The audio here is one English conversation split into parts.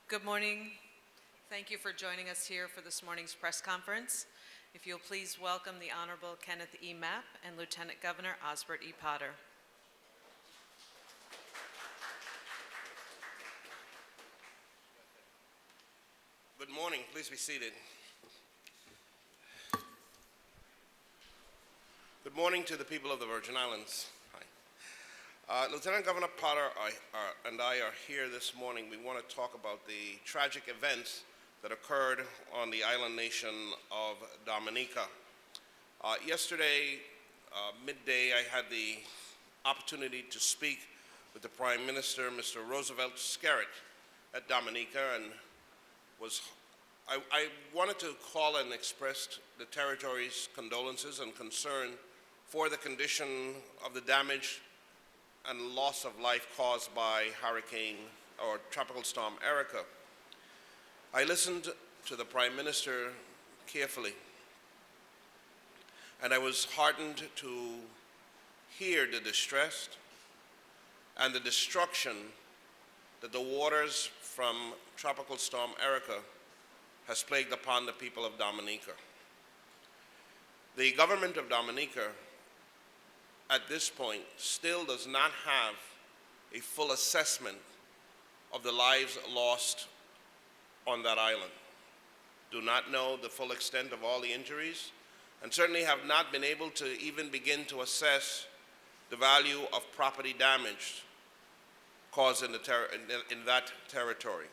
Good morning. Thank you for joining us here for this morning's press conference. If you'll please welcome the Honorable Kenneth E. Mapp and Lieutenant Governor Osbert E. Potter. Good morning. Please be seated. Good morning to the people of the Virgin Islands. Hi. Lieutenant Governor Potter and I are here this morning. We want to talk about the tragic events that occurred on the island nation of Dominica. Yesterday, midday, I had the opportunity to speak with the Prime Minister, Mr. Roosevelt Skerritt, at Dominica, and I wanted to call and express the territory's condolences and concern for the condition of the damage and loss of life caused by Tropical Storm Erika. I listened to the Prime Minister carefully, and I was heartened to hear the distress and the destruction that the waters from Tropical Storm Erika has plagued upon the people of Dominica. The government of Dominica at this point still does not have a full assessment of the lives lost on that island. Do not know the full extent of all the injuries, and certainly have not been able to even begin to assess the value of property damage caused in that territory.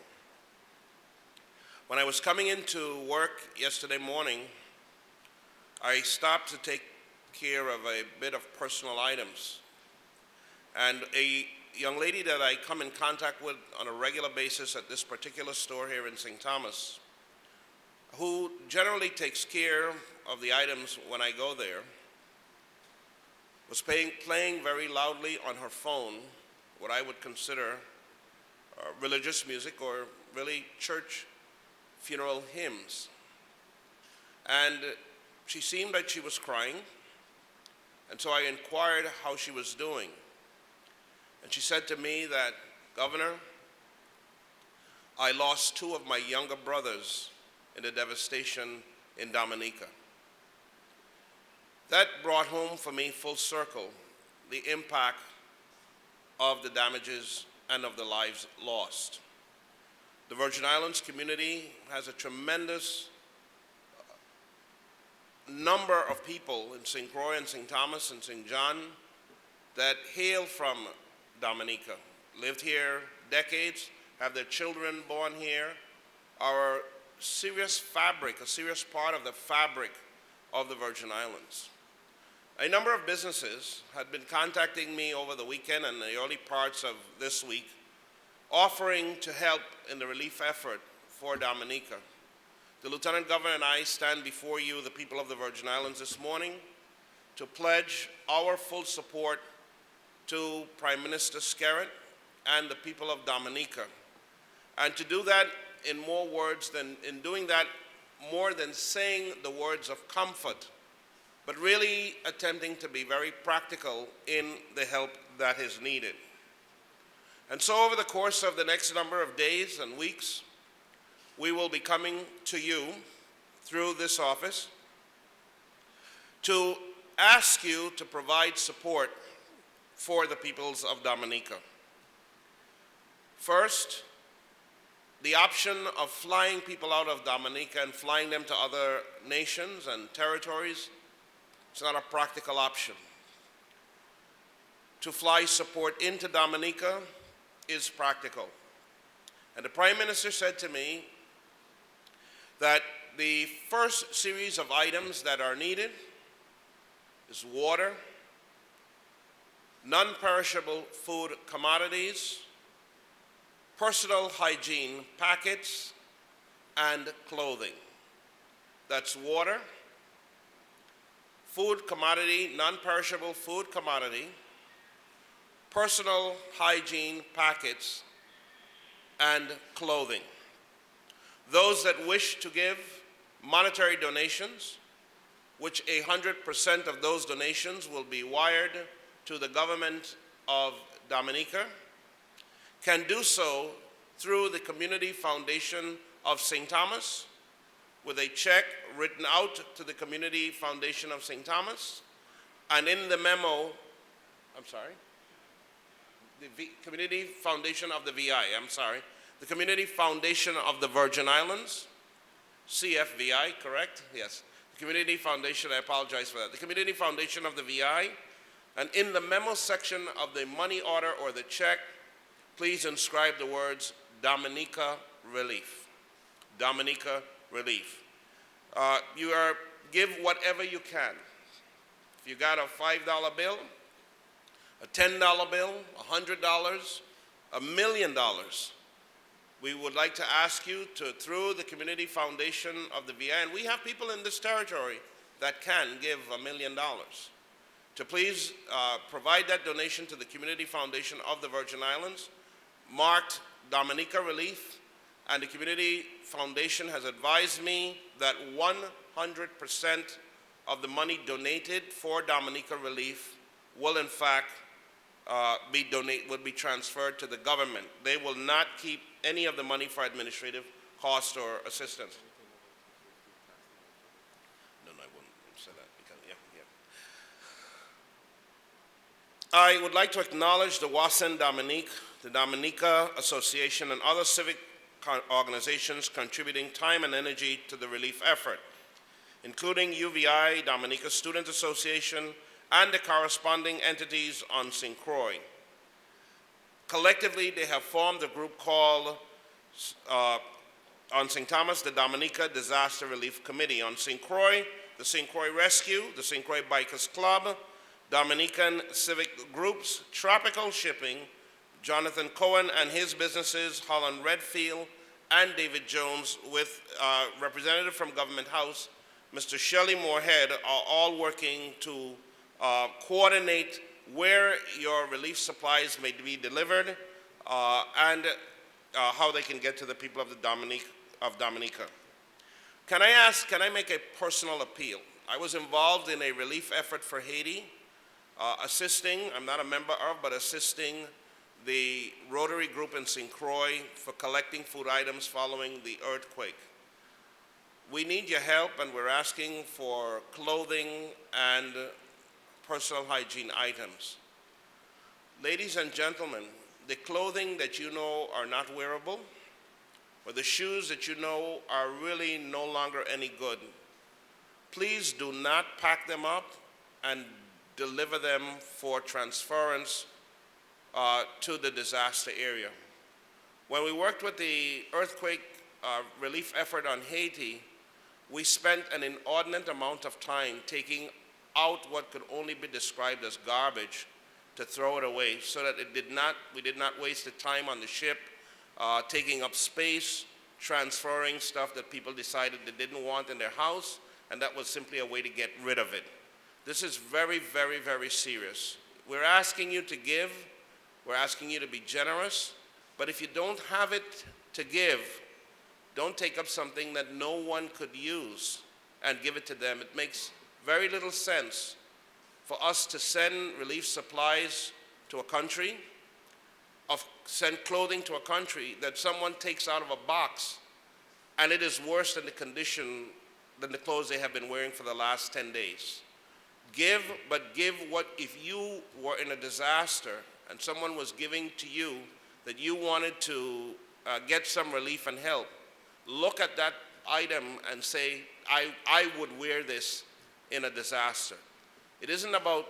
When I was coming into work yesterday morning, I stopped to take care of a bit of personal items. And a young lady that I come in contact with on a regular basis at this particular store here in St. Thomas, who generally takes care of the items when I go there, was playing very loudly on her phone what I would consider religious music, or really church funeral hymns. And she seemed like she was crying, and so I inquired how she was doing. And she said to me that, "Governor, I lost two of my younger brothers in the devastation in Dominica." That brought home for me full circle the impact of the damages and of the lives lost. The Virgin Islands community has a tremendous number of people in St. Croix and St. Thomas and St. John that hail from Dominica, lived here decades, have their children born here, are a serious part of the fabric of the Virgin Islands. A number of businesses had been contacting me over the weekend and the early parts of this week, offering to help in the relief effort for Dominica. The Lieutenant Governor and I stand before you, the people of the Virgin Islands, this morning to pledge our full support to Prime Minister Skerritt and the people of Dominica, and to do that in more than saying the words of comfort, but really attempting to be very practical in the help that is needed. And so over the course of the next number of days and weeks, we will be coming to you through this office to ask you to provide support for the peoples of Dominica. First, the option of flying people out of Dominica and flying them to other nations and territories is not a practical option. To fly support into Dominica is practical. And the Prime Minister said to me that the first series of items that are needed is water, non-perishable food commodities, personal hygiene packets, and clothing. That's water, food commodity, non-perishable food commodity, personal hygiene packets, and clothing. Those that wish to give monetary donations, which 100% of those donations will be wired to the government of Dominica, can do so through the Community Foundation of St. Thomas, with a check written out to the Community Foundation of St. Thomas. And in the memo, I'm sorry, the Community Foundation of the VI, I'm sorry, the Community Foundation of the Virgin Islands, CFVI, correct? Yes. The Community Foundation, I apologize for that. The Community Foundation of the VI, and in the memo section of the money order or the check, please inscribe the words Dominica Relief. Dominica Relief. Give whatever you can. If you got a $5 bill, a $10 bill, $100, $1 million, we would like to ask you to, through the Community Foundation of the VI, and we have people in this territory that can give $1 million, to please provide that donation to the Community Foundation of the Virgin Islands, marked Dominica Relief, and the Community Foundation has advised me that 100% of the money donated for Dominica Relief will in fact would be transferred to the government. They will not keep any of the money for administrative cost or assistance. No, I wouldn't say that because, I would like to acknowledge the Wasen Dominique, the Dominica Association, and other civic organizations contributing time and energy to the relief effort, including UVI, Dominica Student Association, and the corresponding entities on St. Croix. Collectively, they have formed a group called, on St. Thomas, the Dominica Disaster Relief Committee. On St. Croix, the St. Croix Rescue, the St. Croix Bikers Club, Dominican Civic Groups, Tropical Shipping, Jonathan Cohen and his businesses, Holland Redfield, and David Jones, with representative from Government House, Mr. Shelley Moorhead, are all working to coordinate where your relief supplies may be delivered and how they can get to the people of Dominica. Can I make a personal appeal? I was involved in a relief effort for Haiti, assisting, I'm not a member of, but assisting the Rotary Group in St. Croix for collecting food items following the earthquake. We need your help, and we're asking for clothing and personal hygiene items. Ladies and gentlemen, the clothing that you know are not wearable, or the shoes that you know are really no longer any good, please do not pack them up and deliver them for transference to the disaster area. When we worked with the earthquake relief effort on Haiti, we spent an inordinate amount of time taking out what could only be described as garbage to throw it away, so that we did not waste the time on the ship taking up space, transferring stuff that people decided they didn't want in their house, and that was simply a way to get rid of it. This is very, very, very serious. We're asking you to give, we're asking you to be generous, but if you don't have it to give, don't take up something that no one could use and give it to them. It makes very little sense for us to send relief supplies to a country, send clothing to a country that someone takes out of a box, and it is worse than the condition than the clothes they have been wearing for the last 10 days. Give, but give what, if you were in a disaster and someone was giving to you that you wanted to get some relief and help, look at that item and say, I would wear this in a disaster. It isn't about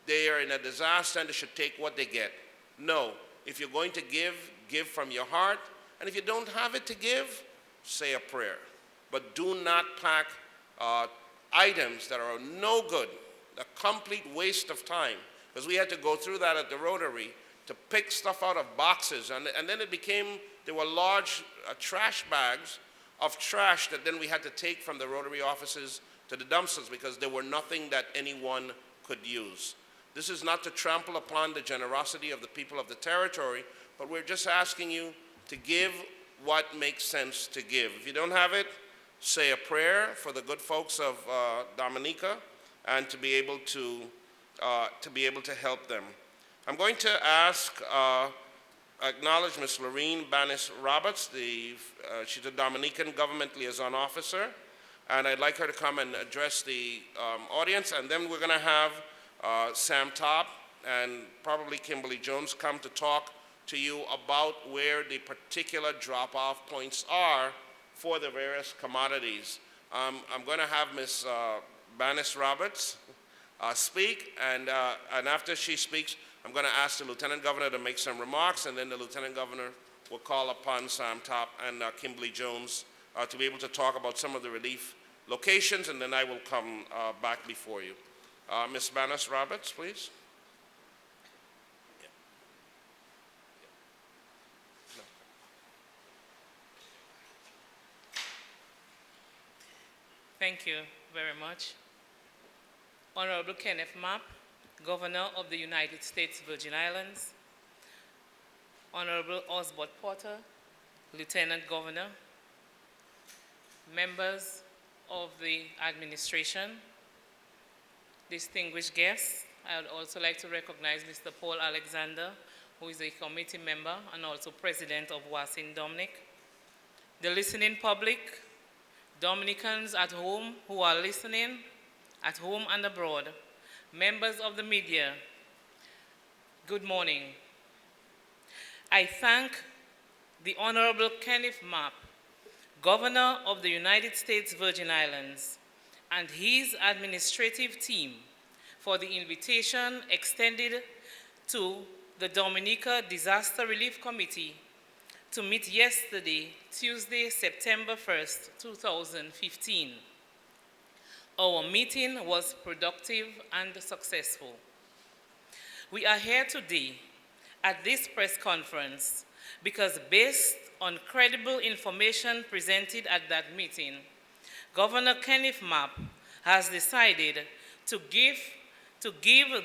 they are in a disaster and they should take what they get. No, if you're going to give, give from your heart. And if you don't have it to give, say a prayer. But do not pack items that are no good, a complete waste of time. Because we had to go through that at the Rotary to pick stuff out of boxes. And then it became, there were large trash bags of trash that then we had to take from the Rotary offices to the dumpsters because there were nothing that anyone could use. This is not to trample upon the generosity of the people of the territory, but we're just asking you to give what makes sense to give. If you don't have it, say a prayer for the good folks of Dominica and to be able to help them. I'm going to ask acknowledge Ms. Lorene Banis Roberts. She's a Dominican government liaison officer, and I'd like her to come and address the audience. And then we're going to have Sam Top and probably Kimberly Jones come to talk to you about where the particular drop-off points are for the various commodities. I'm going to have Ms. Banis Roberts speak, and after she speaks, I'm going to ask the Lieutenant Governor to make some remarks, and then the Lieutenant Governor will call upon Sam Top and Kimberly Jones to be able to talk about some of the relief locations, and then I will come back before you. Ms. Banis Roberts, please. Thank you very much. Honorable Kenneth Mapp, Governor of the United States Virgin Islands, Honorable Osborne Porter, Lieutenant Governor, members of the administration, distinguished guests, I would also like to recognize Mr. Paul Alexander, who is a committee member and also president of WASIN Dominic, the listening public, Dominicans at home who are listening, at home and abroad, members of the media, good morning. I thank the Honorable Kenneth Mapp, Governor of the United States Virgin Islands, and his administrative team for the invitation extended to the Dominica Disaster Relief Committee to meet yesterday, Tuesday, September 1st, 2015. Our meeting was productive and successful. We are here today at this press conference because based on credible information presented at that meeting, Governor Kenneth Mapp has decided to give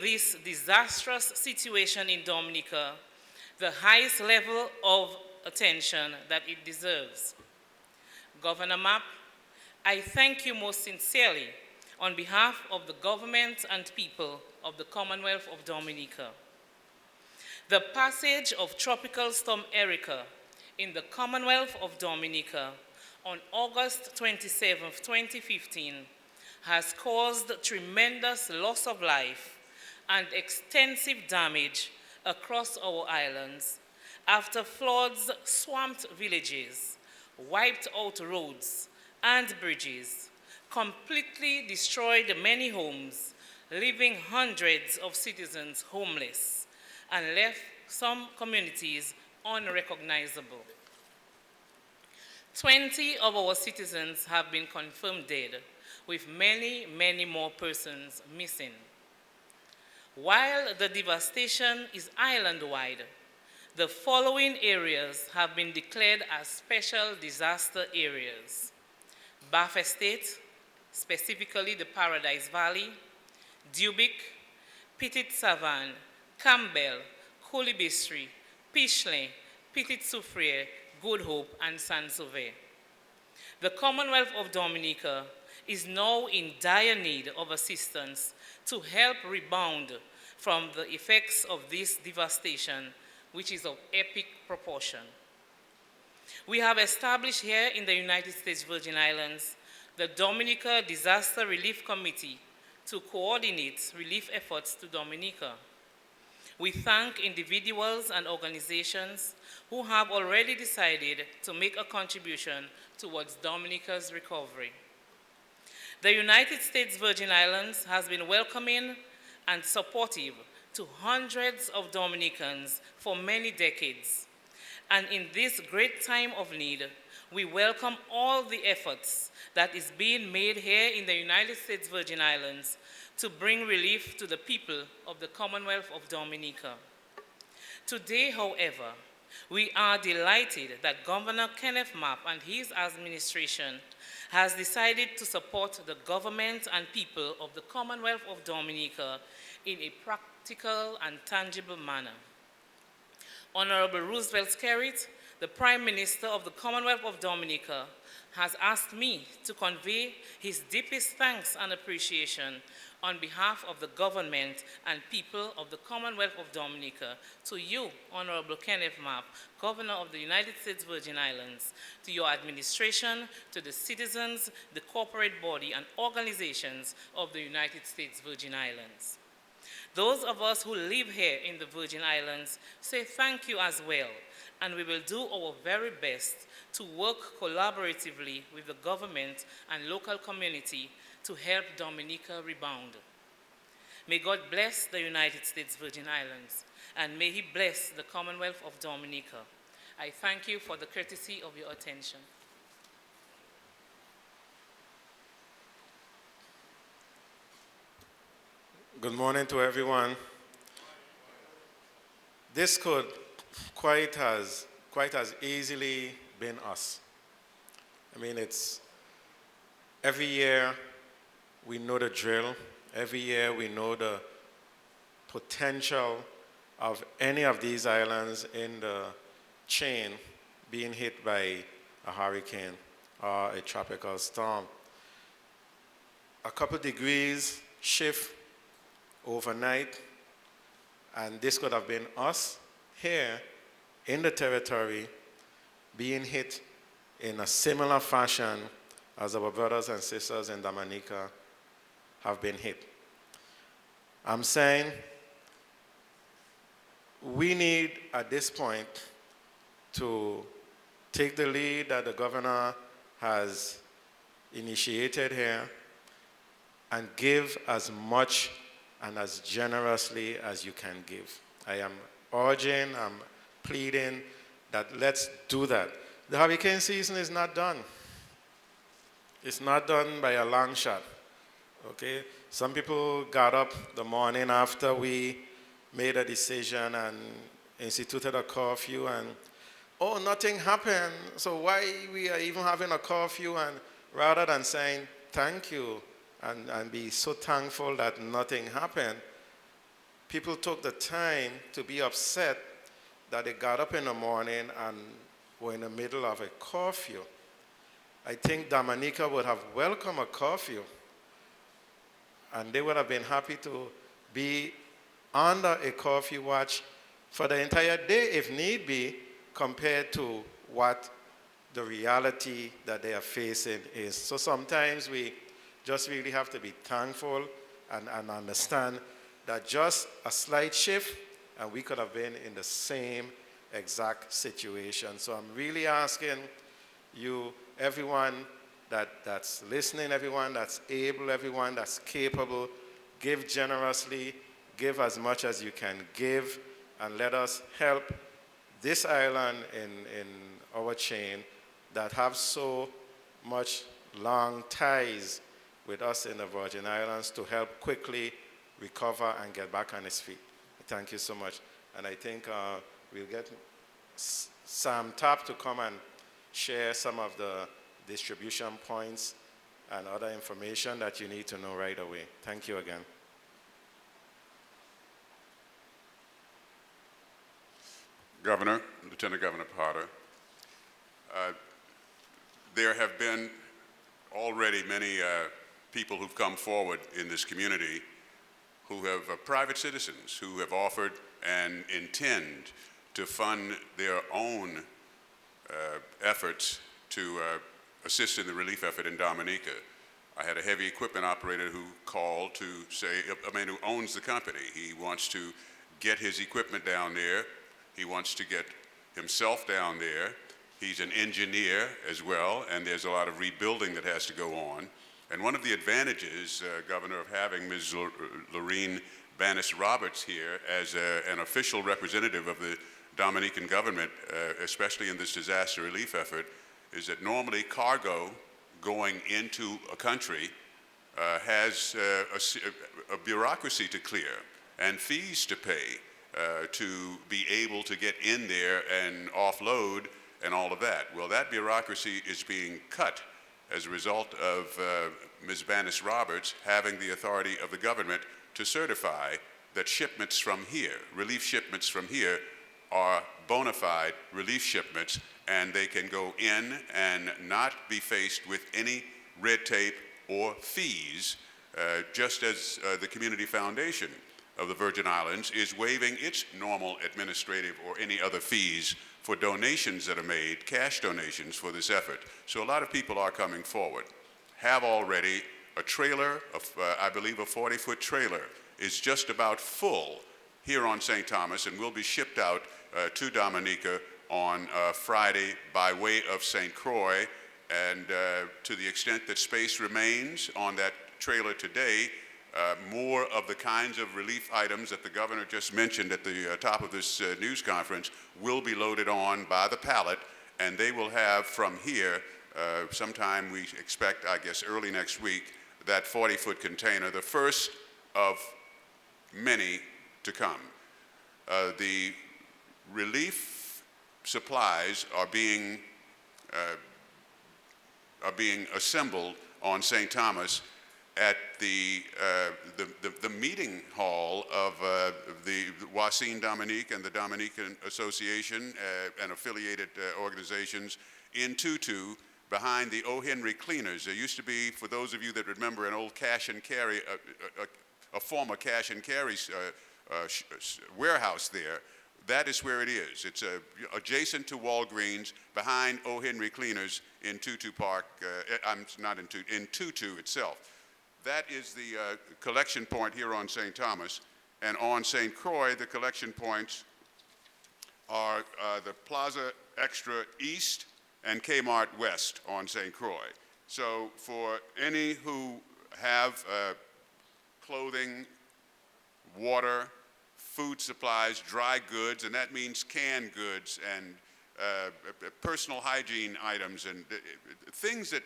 this disastrous situation in Dominica the highest level of attention that it deserves. Governor Mapp, I thank you most sincerely on behalf of the government and people of the Commonwealth of Dominica. The passage of Tropical Storm Erika in the Commonwealth of Dominica on August 27, 2015, has caused tremendous loss of life and extensive damage across our islands after floods swamped villages, wiped out roads and bridges, completely destroyed many homes, leaving hundreds of citizens homeless, and left some communities unrecognizable. 20 of our citizens have been confirmed dead, with many, many more persons missing. While the devastation is island-wide, the following areas have been declared as special disaster areas: Bath Estate, specifically the Paradise Valley, Dubic, Petit Savan, Campbell, Coolibistri, Pichelin, Petit Soufriere, Good Hope, and Saint-Sauvé. The Commonwealth of Dominica is now in dire need of assistance to help rebound from the effects of this devastation, which is of epic proportion. We have established here in the United States Virgin Islands the Dominica Disaster Relief Committee to coordinate relief efforts to Dominica. We thank individuals and organizations who have already decided to make a contribution towards Dominica's recovery. The United States Virgin Islands has been welcoming and supportive to hundreds of Dominicans for many decades. And in this great time of need, we welcome all the efforts that is being made here in the United States Virgin Islands to bring relief to the people of the Commonwealth of Dominica. Today, however, we are delighted that Governor Kenneth Mapp and his administration has decided to support the government and people of the Commonwealth of Dominica in a practical and tangible manner. Honorable Roosevelt Skerrit, the Prime Minister of the Commonwealth of Dominica has asked me to convey his deepest thanks and appreciation on behalf of the government and people of the Commonwealth of Dominica to you, Honorable Kenneth Mapp, Governor of the United States Virgin Islands, to your administration, to the citizens, the corporate body, and organizations of the United States Virgin Islands. Those of us who live here in the Virgin Islands say thank you as well, and we will do our very best to work collaboratively with the government and local community to help Dominica rebound. May God bless the United States Virgin Islands, and may He bless the Commonwealth of Dominica. I thank you for the courtesy of your attention. Good morning to everyone. This could quite has easily been us. I mean, it's every year we know the drill. Every year we know the potential of any of these islands in the chain being hit by a hurricane or a tropical storm. A couple degrees shift overnight, and this could have been us here in the territory being hit in a similar fashion as our brothers and sisters in Dominica have been hit. I'm saying we need at this point to take the lead that the governor has initiated here and give as much and as generously as you can give. I am urging, I'm pleading that let's do that. The hurricane season is not done. It's not done by a long shot, okay? Some people got up the morning after we made a decision and instituted a curfew and, oh, nothing happened, so why we are even having a curfew? And rather than saying thank you and be so thankful that nothing happened, people took the time to be upset that they got up in the morning and were in the middle of a curfew. I think Dominica would have welcomed a curfew, and they would have been happy to be under a curfew watch for the entire day if need be, compared to what the reality that they are facing is. So sometimes we just really have to be thankful and understand that just a slight shift and we could have been in the same exact situation. So I'm really asking you, everyone that's listening, everyone that's able, everyone that's capable, give generously, give as much as you can give, and let us help this island in our chain that have so much long ties with us in the Virgin Islands to help quickly recover and get back on its feet. Thank you so much. And I think we'll get Sam Tapp to come and share some of the distribution points and other information that you need to know right away. Thank you again. Governor, Lieutenant Governor Potter, there have been already many people who've come forward in this community who have private citizens who have offered and intend to fund their own efforts to assist in the relief effort in Dominica. I had a heavy equipment operator who called to say, a man who owns the company, he wants to get his equipment down there. He wants to get himself down there. He's an engineer as well, and there's a lot of rebuilding that has to go on. And one of the advantages, Governor, of having Ms. Lorene Bannis-Roberts here as an official representative of the Dominican government, especially in this disaster relief effort, is that normally cargo going into a country has a bureaucracy to clear and fees to pay to be able to get in there and offload and all of that. Well, that bureaucracy is being cut as a result of Ms. Bannis-Roberts having the authority of the government to certify that shipments from here, relief shipments from here, are bona fide relief shipments, and they can go in and not be faced with any red tape or fees, just as the Community Foundation of the Virgin Islands is waiving its normal administrative or any other fees for donations that are made, cash donations for this effort. So a lot of people are coming forward. Have already a trailer, I believe a 40-foot trailer, is just about full here on St. Thomas and will be shipped out to Dominica on Friday by way of St. Croix. And to the extent that space remains on that trailer today, more of the kinds of relief items that the governor just mentioned at the top of this news conference will be loaded on by the pallet, and they will have from here, sometime we expect, I guess, early next week, that 40-foot container, the first of many to come. The relief supplies are being assembled on St. Thomas at the meeting hall of the Wasin Dominique and the Dominican Association and affiliated organizations in Tutu behind the O. Henry Cleaners. There used to be, for those of you that remember, an old cash and carry, a former cash and carry warehouse there. That is where it is. It's adjacent to Walgreens, behind O. Henry Cleaners in Tutu Park, in Tutu itself. That is the collection point here on St. Thomas. And on St. Croix, the collection points are the Plaza Extra East and Kmart West on St. Croix. So for any who have clothing, water, food supplies, dry goods, and that means canned goods and personal hygiene items and things that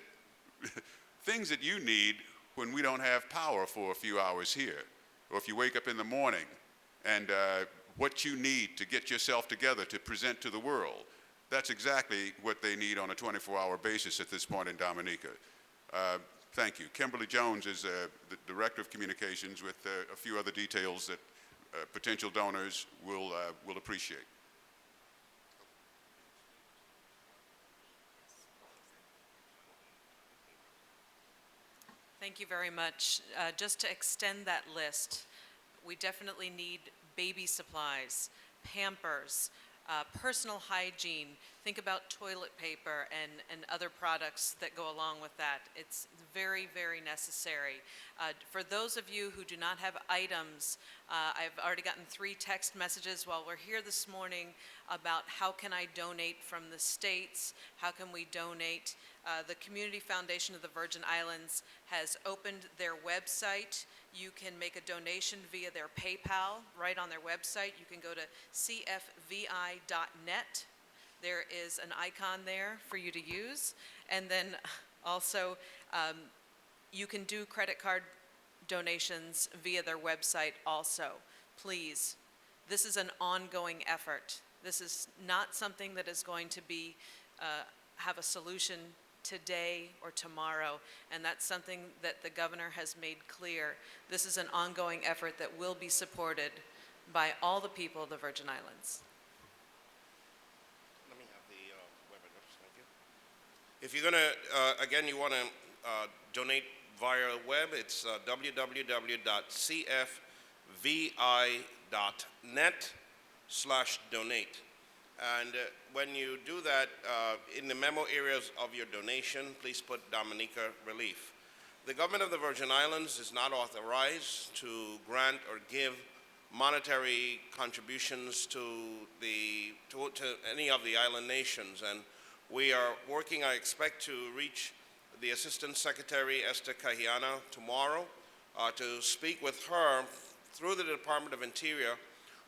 you need when we don't have power for a few hours here, or if you wake up in the morning and what you need to get yourself together to present to the world. That's exactly what they need on a 24-hour basis at this point in Dominica. Thank you. Kimberly Jones is the Director of Communications with a few other details that potential donors will appreciate. Thank you very much. Just to extend that list, we definitely need baby supplies, Pampers, personal hygiene. Think about toilet paper and other products that go along with that. It's very, very necessary. For those of you who do not have items, I've already gotten 3 text messages while we're here this morning about how can I donate from the states, how can we donate. The Community Foundation of the Virgin Islands has opened their website. You can make a donation via their PayPal right on their website. You can go to cfvi.net. There is an icon there for you to use. And then also, you can do credit card donations via their website also. Please, this is an ongoing effort. This is not something that is going to be have a solution today or tomorrow, and that's something that the governor has made clear. This is an ongoing effort that will be supported by all the people of the Virgin Islands. Let me have the web address, thank you. If you're going to, again, you want to donate via web, it's www.cfvi.net/donate. And when you do that, in the memo areas of your donation, please put Dominica Relief. The government of the Virgin Islands is not authorized to grant or give monetary contributions to any of the island nations. And we are working, I expect, to reach the Assistant Secretary, Esther Kahiana, tomorrow to speak with her through the Department of Interior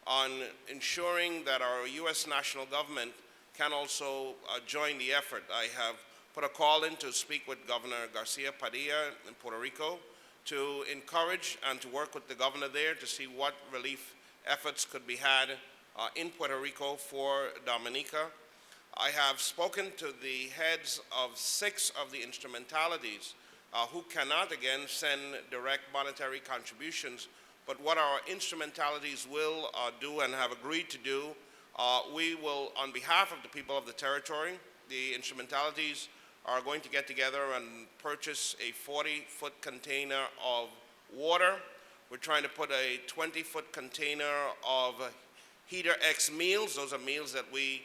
on ensuring that our U.S. national government can also join the effort. I have put a call in to speak with Governor Garcia Padilla in Puerto Rico to encourage and to work with the governor there to see what relief efforts could be had in Puerto Rico for Dominica. I have spoken to the heads of 6 of the instrumentalities who cannot, again, send direct monetary contributions. But what our instrumentalities will do and have agreed to do We will, on behalf of the people of the territory, the instrumentalities are going to get together and purchase a 40-foot container of water. We're trying to put a 20-foot container of Heater X meals. Those are meals that we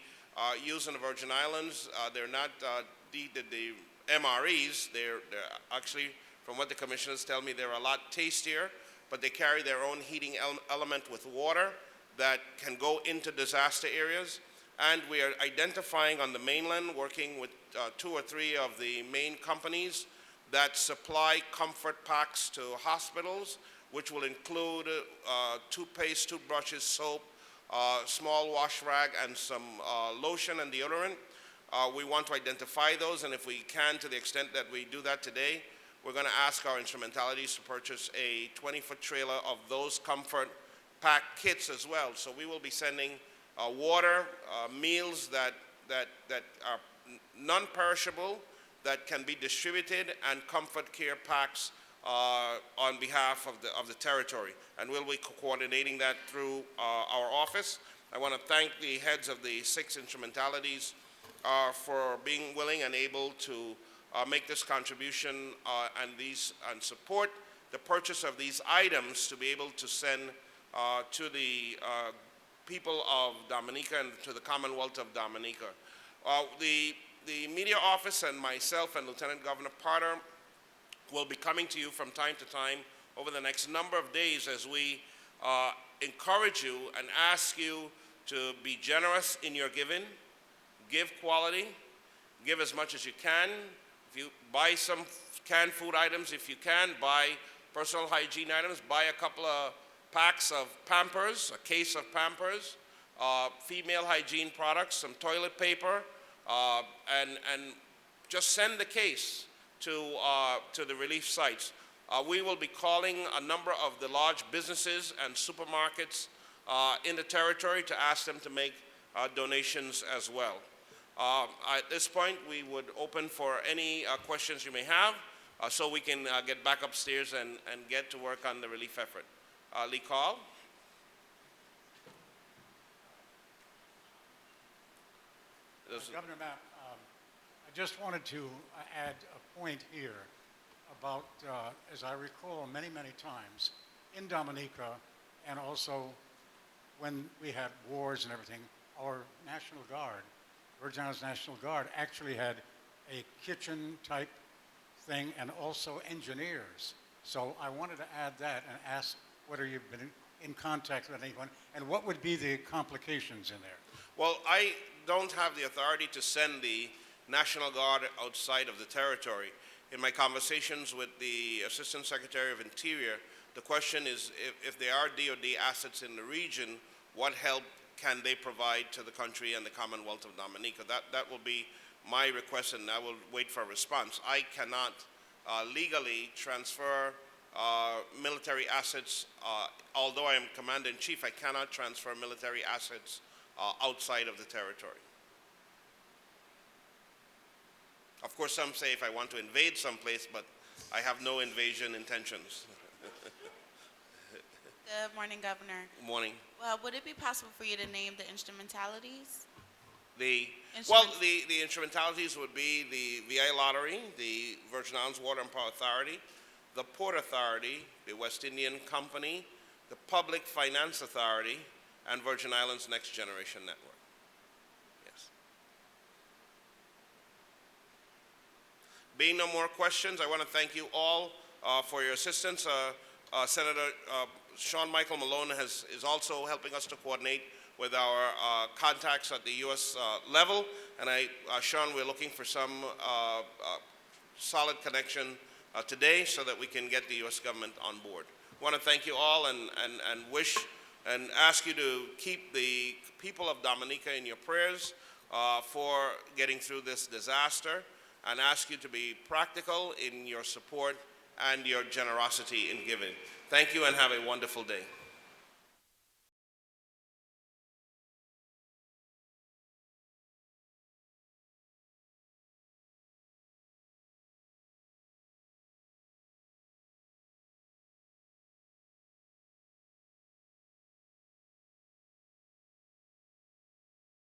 use in the Virgin Islands. They're not the MREs. They're actually, from what the commissioners tell me, they're a lot tastier, but they carry their own heating element with water that can go into disaster areas. And we are identifying on the mainland, working with 2 or 3 of the main companies that supply comfort packs to hospitals, which will include toothpaste, toothbrushes, soap, small wash rag, and some lotion and deodorant. We want to identify those, and if we can, to the extent that we do that today, we're going to ask our instrumentalities to purchase a 20-foot trailer of those comfort pack kits as well. So we will be sending water, meals that are non-perishable, that can be distributed, and comfort care packs on behalf of the territory. And we'll be coordinating that through our office. I want to thank the heads of the 6 instrumentalities for being willing and able to make this contribution and support the purchase of these items to be able to send to the people of Dominica and to the Commonwealth of Dominica. The media office and myself and Lieutenant Governor Potter will be coming to you from time to time over the next number of days as we encourage you and ask you to be generous in your giving, give quality, give as much as you can. If you buy some canned food items, if you can, buy personal hygiene items, buy a couple of packs of Pampers, a case of Pampers, female hygiene products, some toilet paper, and just send the case to the relief sites. We will be calling a number of the large businesses and supermarkets in the territory to ask them to make donations as well. At this point, we would open for any questions you may have so we can get back upstairs and get to work on the relief effort. Lee Call. Governor Mapp, I just wanted to add a point here about, as I recall many, many times, in Dominica and also when we had wars and everything, our National Guard, Virgin Islands National Guard, actually had a kitchen type thing and also engineers. So I wanted to add that and ask whether you've been in contact with anyone and what would be the complications in there. Well, I don't have the authority to send the National Guard outside of the territory. In my conversations with the Assistant Secretary of Interior, the question is if there are DoD assets in the region, what help can they provide to the country and the Commonwealth of Dominica? That will be my request, and I will wait for a response. I cannot legally transfer military assets, although I am Commander-in-Chief, I cannot transfer military assets outside of the territory. Of course, some say if I want to invade someplace, but I have no invasion intentions. Good morning, Governor. Good morning. Well, would it be possible for you to name the instrumentalities? The instrumentalities would be the VI Lottery, the Virgin Islands Water and Power Authority, the Port Authority, the West Indian Company, the Public Finance Authority, and Virgin Islands Next Generation Network. Yes. Being no more questions, I want to thank you all for your assistance. Senator Sean Michael Malone is also helping us to coordinate with our contacts at the U.S. Level. And Sean, we're looking for some solid connection today so that we can get the U.S. government on board. I want to thank you all and wish and ask you to keep the people of Dominica in your prayers for getting through this disaster, and ask you to be practical in your support and your generosity in giving. Thank you and have a wonderful day.